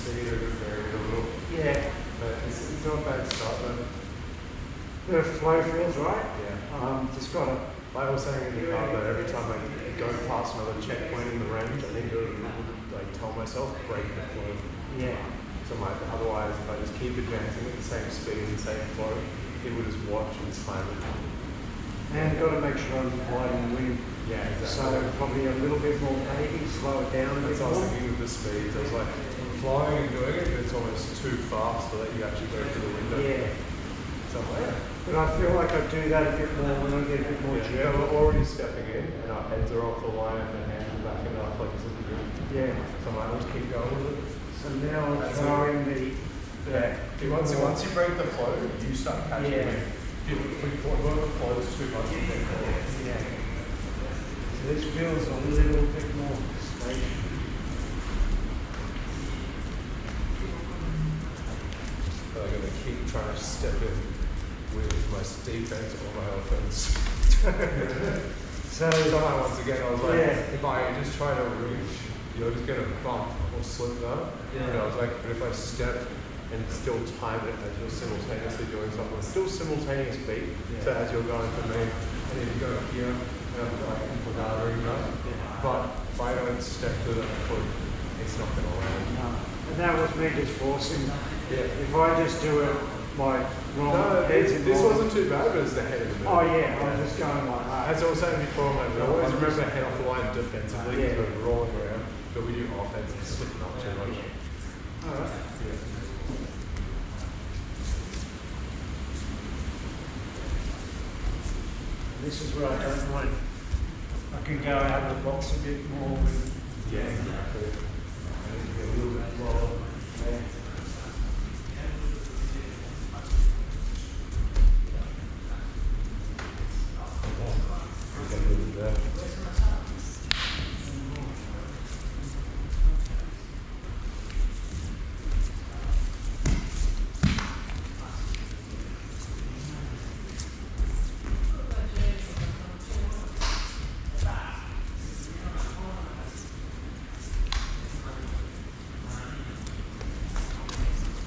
speed or just vary it a little. Yeah. But it's not a bad start though. The flow feels right. Yeah. Just got to. Like I was saying in the car that every time I go past another checkpoint in the range, I need to like tell myself break the flow. Yeah. So like otherwise, if I just keep advancing at the same speed and same flow, it will just watch and time it. And got to make sure I'm gliding wind. Yeah, exactly. So probably a little bit more maybe, slow it down a bit That's what I was more. thinking with the speeds. I was like, I'm flying and doing it, but it's almost too fast to let you actually go through the window. Yeah. So I'm like, But I feel like I do that a bit more when I get a bit more yeah, jerk. we're already stepping in, and our heads are off the line, and the hands are backing up like it's looking good. Yeah. So I might just keep going with it. So now I'm throwing the. Once you break the flow, you start catching Yeah. it. If we flow is too much, you can fall. Yeah. So this feels a little bit more station. So I'm going to keep trying to step in with my defense or my offense. So once again, I was like, yeah. if I just try to reach, you're just going to bump or slip down. Yeah. And I was like, but if I step and still time it as you're simultaneously doing something, still simultaneous beat. Yeah. So as you're going for me, and then you go here, and I'm like for gathering, right? Yeah. But if I don't step to that foot, it's not going to land. No. And that was me just forcing. Yeah. If I just do it like wrong, No, heads this wrong. wasn't too bad, but it's the head of the middle. Oh yeah, I'm just going like that. As I was saying before, like, we always remember head off the line defensively because Yeah. we're rolling around, but we do offense and slipping up too much. Alright. Yeah. This is where I don't mind. I can go out of the box a bit more with. Yeah, exactly. I need to be a little bit lower. Yeah. Get a little bit there.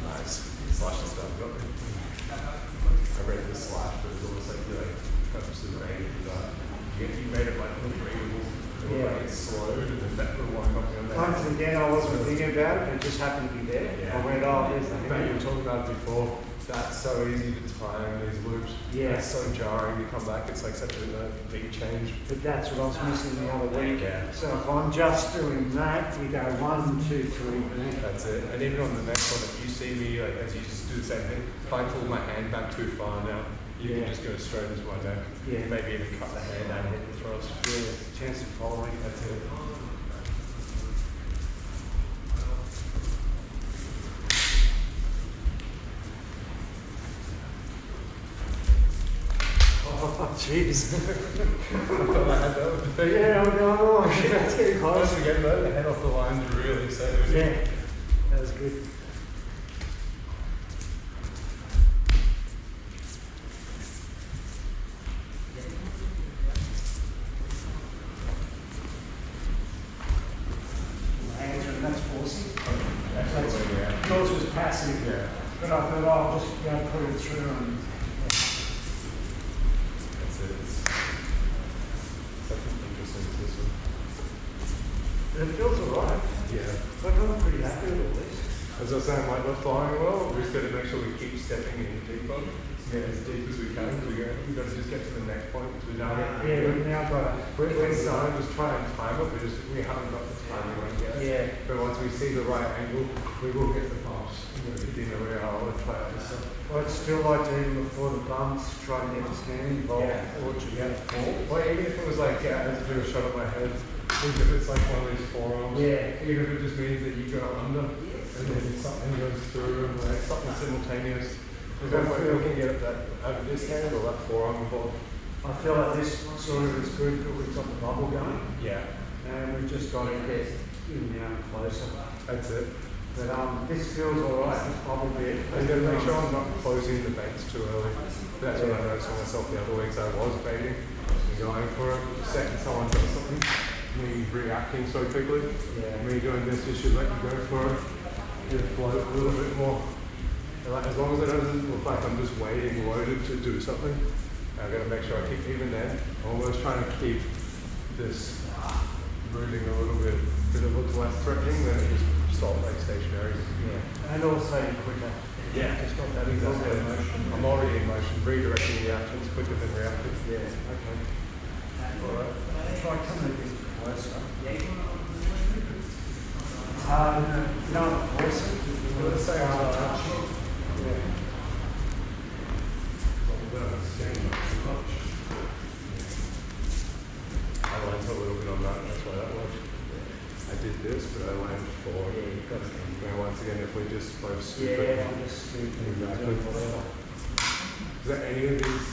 Nice. Slash and stuff, got me. I read the slash, but it's almost like you're like purposely made it that. You made it like unbreathable. Yeah. Like it's slowed and then that little one got me on there. Once again, I wasn't thinking about it, it just happened to be there. Yeah. I went, oh, there's the But you hand. were talking about it before. That's so easy to time these loops. Yeah. It's so jarring to come back. It's like such a big change. But that's what I was missing the other week. Yeah. So if I'm just doing that, we go 1, 2, 3. That's it. And even on the next one, if you see me, like as you just do the same thing, if I pull my hand back too far now, you Yeah. can just go straight into my neck. Yeah. Maybe even cut the hand and hit the thrust. Yeah, chance of following. That's it. Oh, jeez. I thought I had that with the Yeah, I'm going, oh, shit, that's getting close. Once again though, the head off the line is really saved. Yeah, that was good. That's forcing. Absolutely, yeah. Yours was passive. Yeah. But I thought, oh, I'll just put it through and. That's it. It's such an interesting system. It feels alright. Yeah. But I'm pretty happy with all this. As I was saying, like we're flying well, we just got to make sure we keep stepping in deeper, as deep as we can. We've got to just get to the neck point because we now get. Yeah, we've now got it. We're starting to just try and time it, we haven't got the timing right yet. Yeah. But once we see the right angle, we will get the bumps. You know where I want to try out this stuff. I'd still like to, even before the bumps, try and get the stand involved. Yeah. Or or even if it was like, as a bit of a shot at my head, think if it's like one of these forearms. Yeah. Even if it just means that you go under and then something goes through and like something simultaneous. Because if we can get that over this hand or that forearm involved. I feel like this sort of is good, but we've got the bubble going. Yeah. And we've just got to get in now closer. That's it. But this feels alright, this bubble bit. I'm going to make sure I'm not closing the banks too early. That's what I noticed on myself the other weeks. I was baiting and going for it. The second someone does something, me reacting so quickly. Yeah. Me doing this just should let you go for it. it float a little bit more. And like, as long as it doesn't look like I'm just waiting loaded to do something, I'm going to make sure I keep, even then, I'm always trying to keep this moving a little bit. Because it looks less threatening than it just stop like stationary. Yeah. And also quicker. Yeah, it's not that exactly. I'm already in motion, redirecting the actions quicker than reactive. Yeah, okay. Alright. Try coming a bit closer. No, closer. For the same time. Yeah. I learned a little bit on that, that's why that worked. I did this, but I learned forward. Now once again, if we just both scoop it. I'll just scoop it. Exactly. Is there any of these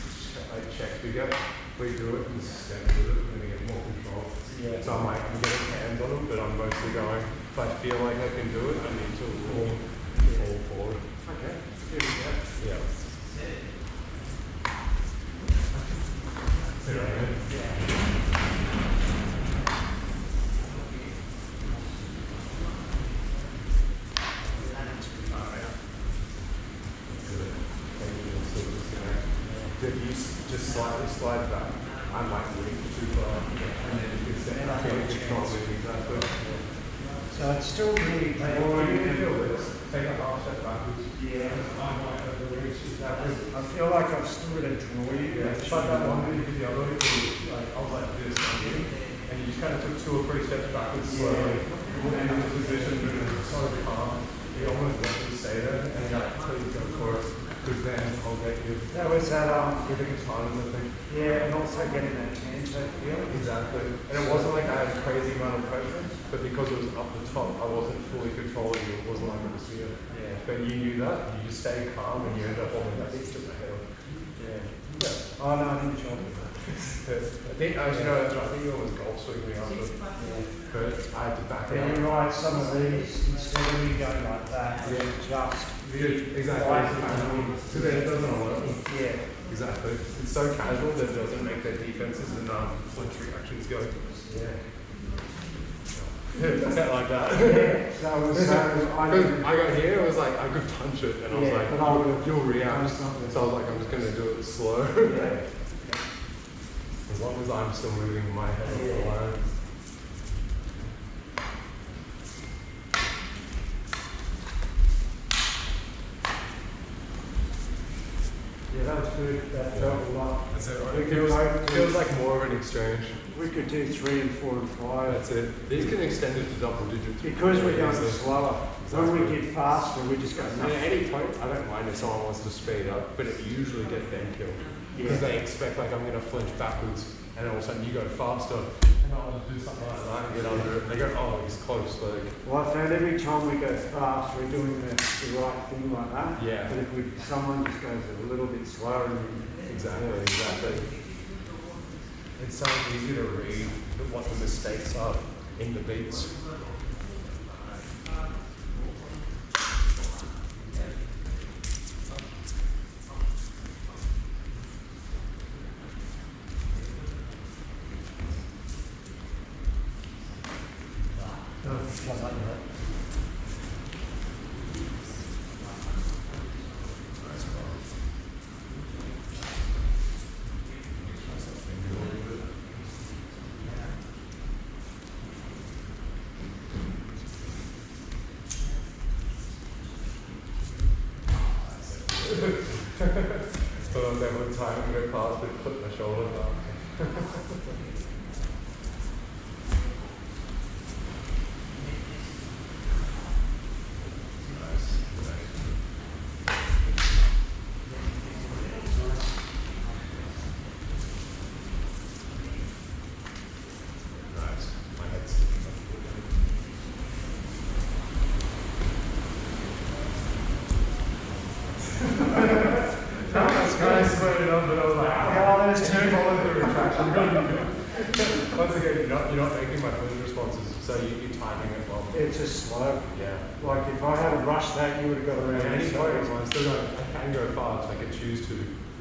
like checks we get? We do it and step with it, we're going to get more control. Yeah. So I'm getting hands on them, but I'm mostly going, if I feel like I can do it, I need to fall forward. Okay, here we go. Yeah. That's it, right? Yeah. If you just slightly slide back, I might lean too far, and then you can say, I can't control it exactly. So it's still really Or you can feel this, take a half step backwards. Yeah. I might overreach exactly. I feel like I've still got to draw you. Yeah, try that one, then you did the other, like, I was like this, and you just kind of took 2 or 3 steps backwards slowly, and in the position, but it was so calm, you almost let me stay there, and you're like, please go for it. Because then I'll get you. That was that, With the katanas, I think. yeah, and also getting that tanto feel. Exactly. And it wasn't like I had a crazy amount of pressure, but because it was up the top, I wasn't fully controlling you. It wasn't like it was here. Yeah. But you knew that, you just stay calm and you end up holding that just a hair. Yeah. Oh no, I didn't show you. I think, actually, no, that's right. I think you almost golf swing me after. But I had to back it Yeah, up. you're right, some of these, instead of me going like that, just. Exactly. So then it doesn't work. Yeah. Exactly. It's so casual that it doesn't make their defenses and flinch reactions go. Yeah. That's it like that. Yeah. So I got here, I was like, I could punch it, and I was like, but I would you'll react. something. So I was like, I'm just going to do it slow. Yeah. As long as I'm still moving my head off the line. Yeah, that was good. That felt a lot. That's it, right? It feels like more of an exchange. We could do 3 and 4 and 5. That's it. These can extend it to double digits. Because we're going slower. Exactly. When we get faster, we just go And nuts. at any point, I don't mind if someone wants to speed up, but it usually gets them killed. Because they expect like I'm going to flinch backwards, and all of a sudden you go faster, and I want to do something like that and get under it. And they go, oh, he's close. Like, Well, I found every time we go fast, we're doing the right thing like that. Yeah. But if someone just goes a little bit slower, exactly. It's so easy to read what the mistakes are in the beats. So I was able to time and go past it, put my shoulder down. Once again, you're not making my flinch responses, so you're timing it well. it's just slow. Yeah. Like if I had rushed that, you would have got around. At any it. point, I'm still going, I can go fast, I can choose to,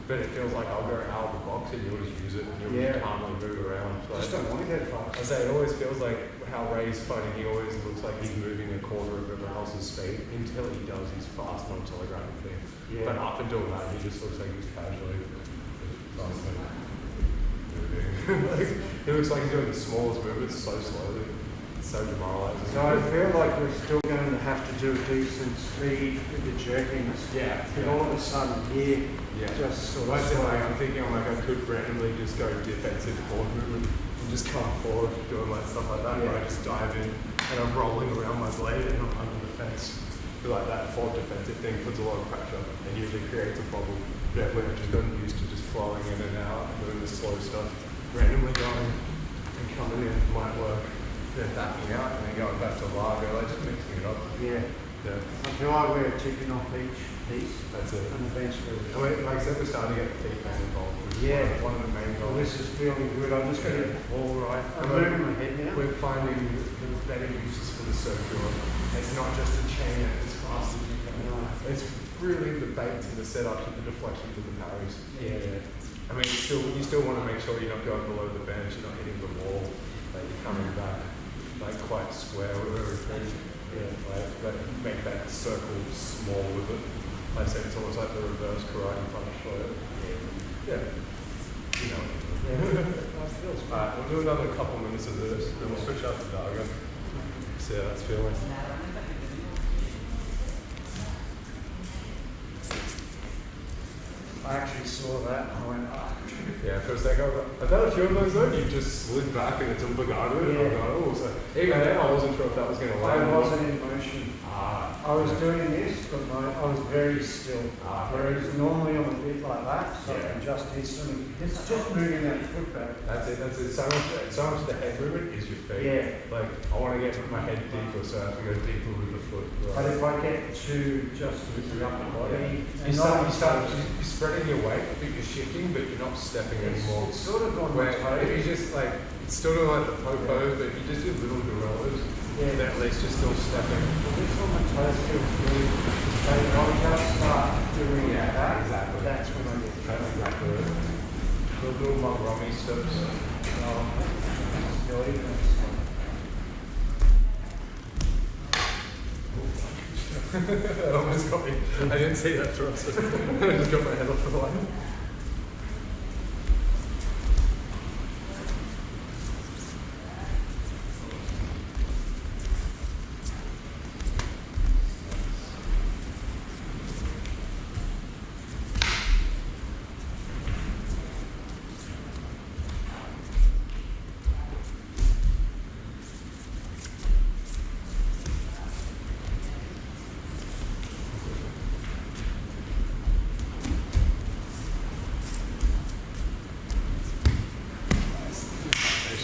but it feels like I'll go out of the box and you'll just use it and you'll just calmly move around. I just don't want to go fast. I say it always feels like how Ray's fighting, he always looks like he's moving a quarter of everyone else's speed until he does his fast non-telegraphic thing. Yeah. But up until that, he just looks like he's casually moving. Like, he looks like he's doing the smallest movements so slowly. It's so demoralizing. So I feel like we're still going to have to do a decent speed with the jerkings. Yeah. And all of a sudden here, just sort of I'm thinking I could randomly just go defensive forward movement and just come forward doing like stuff like that where I just dive in and I'm rolling around my blade and I'm under the fence. I feel like that forward defensive thing puts a lot of pressure and usually creates a problem. Definitely I've just gotten used to just flowing in and out and doing the slow stuff. Randomly going and coming in might work. Then backing out and then going back to Largo, like just mixing it up. Yeah. I feel like we're chipping off each piece. That's it. And eventually. I mean, like I said, we're starting to get the feet band involved. One of the main goals. This is feeling good. I'm just going to get the ball right. I'm moving my head now. We're finding the better uses for the circular. It's not just a chain it as fast as you can. No. It's really the baits and the setups and the deflections and the parries. Yeah. I mean, you still want to make sure you're not going below the bench, you're not hitting the wall, that you're coming back like quite square with everything. Yeah, like make that circle small with it. Like I said, it's almost like the reverse karate punch. Yeah. You know. Yeah. Alright, we'll do another couple minutes of this, then we'll switch out to Dargo. See how that's feeling. I actually saw that and I went, Yeah, for a second, I've done a few of those though, you just slid back and it's unbugado. Yeah. So even then I wasn't sure if that was going to land. I wasn't in motion. I was doing this, but I was very still. Whereas normally I'm a bit like that, so I can just instantly. It's just moving that foot back. That's it. So much the head movement is your feet. Yeah. Like I want to get my head deeper, so I have to go deeper with the foot. Right? But if I get too just with the upper body, you're spreading your weight, but you're shifting, but you're not stepping anymore. It's sort of on where my toes. if you just like, it's still doing like the popos, but if you just do little gorillas, then at least you're still stepping. This on my toes feels good. So if I just start doing that, exactly. That's when I get That's exactly it. The little Montgomery steps. Still even. That almost got me. I didn't see that thrust. I just got my head off the line.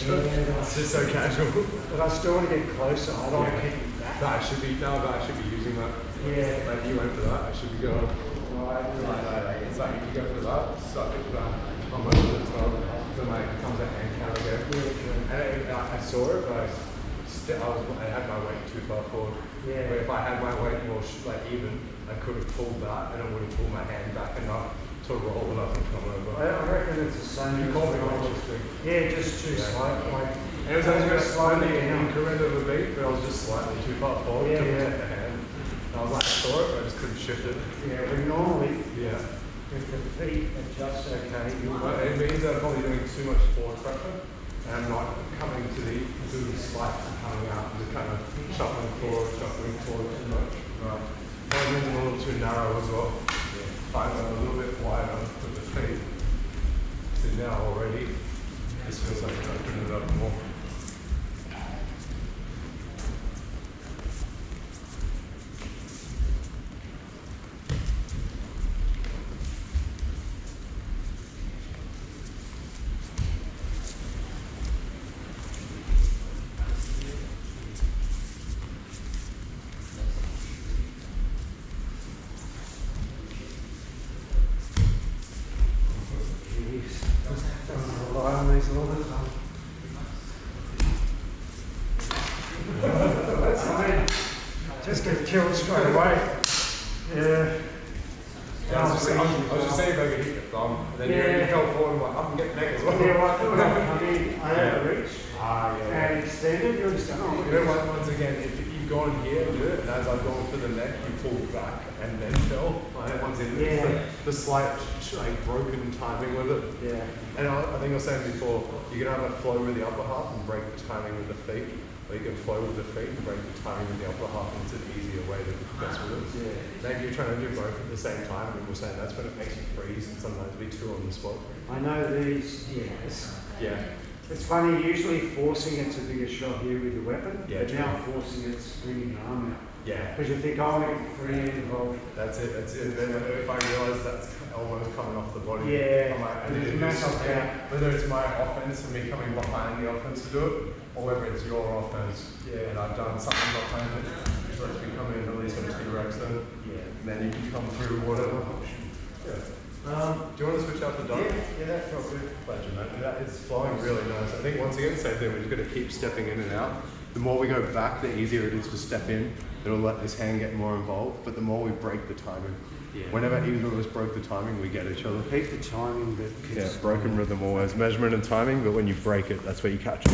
It's just so casual. But I still want to get closer. I don't want to keep that. I should be using that. Yeah. Like you went for that, I should be going. It's like if you go for that, suck it down. On my foot as well. Then like it comes a hand counter again. And I saw it, but I had my weight too far forward. Yeah. But if I had my weight more even, I could have pulled that and it would have pulled my hand back enough to roll it up and come over. I reckon it's the same. You called me interesting. Yeah, just too slow. Like, and it was actually slightly an increment of a beat, but I was just slightly too far forward to protect the hand. And I was like, I saw it, but I just couldn't shift it. Yeah, but normally, if the feet are just okay. Well, it means that I'm probably doing too much forward pressure, and I'm not coming to the spike and coming out and just kind of shuffling forward too much. Right. Probably a little too narrow as well. Find it a little bit wider with the feet. So now already, this feels like I'm opening it up more. Just get killed straight away. Yeah. I was just saying if I could hit your thumb, and then you fell forward and I'm like, I can get the neck as well. Yeah, well, I thought I mean, I had a reach and extended, you understand? You know, once again, if you've gone here and do it, and as I've gone for the neck, you pulled back and then fell. Once in the slight, like, broken timing with it. Yeah. And I think I was saying before, you can either flow with the upper half and break the timing with the feet, or you can flow with the feet and break the timing with the upper half, and it's an easier way to progress with it. Yeah. Maybe you're trying to do both at the same time, and we're saying that's when it makes you freeze and sometimes be too on the spot. I know these, yes. Yeah. It's funny, usually forcing it's a bigger shot here with the weapon, Yeah, but now forcing it's bringing your arm out. Yeah. Because you think, oh, I want to get free and involved. That's it. Then if I realise that's elbows coming off the body, Yeah. I'm like, I It's need to do massive something. gap. Whether it's my offense and me coming behind the offense to do it, or whether it's your offense, and I've done something behind it, just lets me come in and release on T-Rex then, and then you can come through whatever. Yeah. Do you want to switch out the dog? Yeah, that felt good. Pleasure, mate. That is flowing really nice. I think once again, same thing, we're just going to keep stepping in and out. The more we go back, the easier it is to step in. It'll let this hand get more involved, but the more we break the timing. Yeah. Whenever either of us broke the timing, we get each other. Keep the timing, but Yeah, broken rhythm always. Measurement and timing, but when you break it, that's where you catch it.